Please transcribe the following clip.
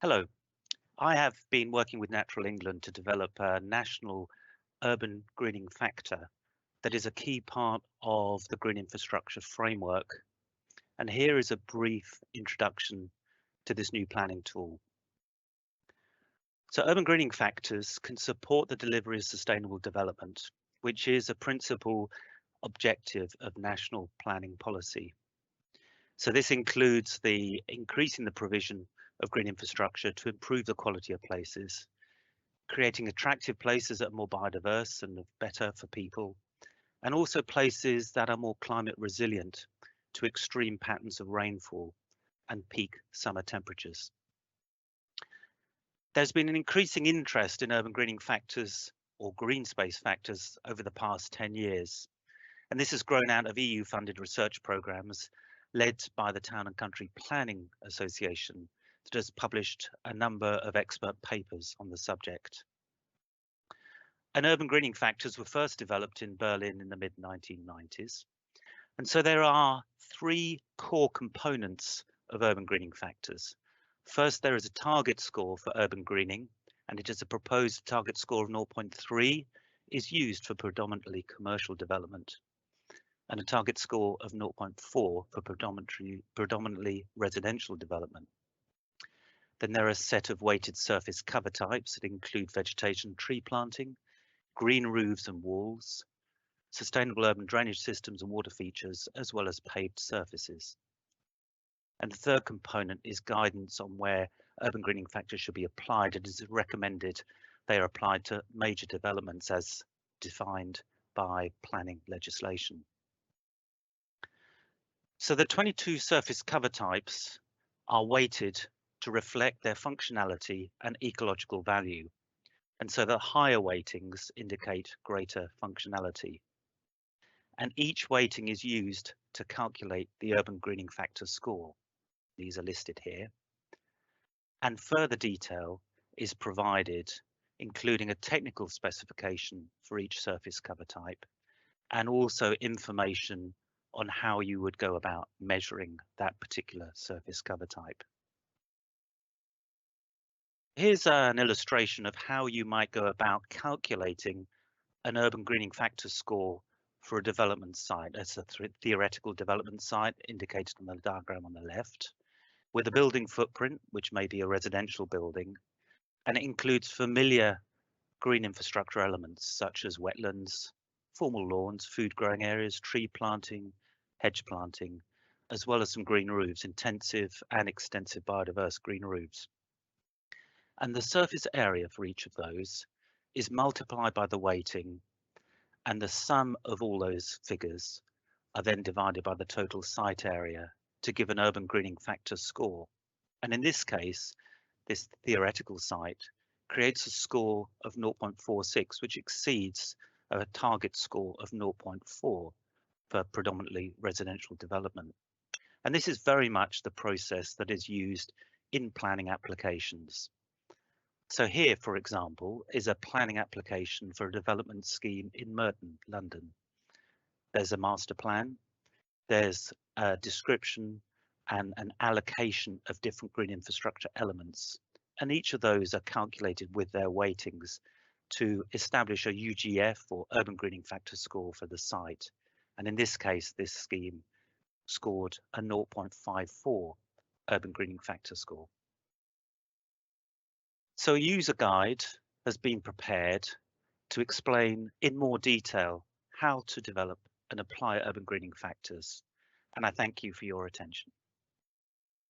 Hello, I have been working with Natural England to develop a national urban greening factor that is a key part of the green infrastructure framework. And here is a brief introduction to this new planning tool. So urban greening factors can support the delivery of sustainable development, which is a principal objective of national planning policy. So this includes the increasing the provision of green infrastructure to improve the quality of places, creating attractive places that are more biodiverse and better for people, and also places that are more climate resilient to extreme patterns of rainfall and peak summer temperatures. There's been an increasing interest in urban greening factors or green space factors over the past 10 years, and this has grown out of EU-funded research programs led by the Town and Country Planning Association that has published a number of expert papers on the subject. And urban greening factors were first developed in Berlin in the mid-1990s. And so there are three core components of urban greening factors. First, there is a target score for urban greening, and it is a proposed target score of 0.3 is used for predominantly commercial development, and a target score of 0.4 for predominantly residential development. Then there are a set of weighted surface cover types that include vegetation, tree planting, green roofs and walls, sustainable urban drainage systems and water features, as well as paved surfaces. And the third component is guidance on where urban greening factors should be applied. It is recommended they are applied to major developments as defined by planning legislation. So the 22 surface cover types are weighted to reflect their functionality and ecological value. And so the higher weightings indicate greater functionality. And each weighting is used to calculate the urban greening factor score. These are listed here. And further detail is provided, including a technical specification for each surface cover type, and also information on how you would go about measuring that particular surface cover type. Here's an illustration of how you might go about calculating an urban greening factor score for a development site. That's a theoretical development site indicated on the diagram on the left, with a building footprint, which may be a residential building, and it includes familiar green infrastructure elements such as wetlands, formal lawns, food growing areas, tree planting, hedge planting, as well as some green roofs, intensive and extensive biodiverse green roofs. And the surface area for each of those is multiplied by the weighting, and the sum of all those figures are then divided by the total site area to give an urban greening factor score. And in this case, this theoretical site creates a score of 0.46, which exceeds a target score of 0.4 for predominantly residential development. And this is very much the process that is used in planning applications. So here, for example, is a planning application for a development scheme in Merton, London. There's a master plan, there's a description and an allocation of different green infrastructure elements. And each of those are calculated with their weightings to establish a UGF or urban greening factor score for the site. And in this case, this scheme scored a 0.54 urban greening factor score. So a user guide has been prepared to explain in more detail how to develop and apply urban greening factors. And I thank you for your attention.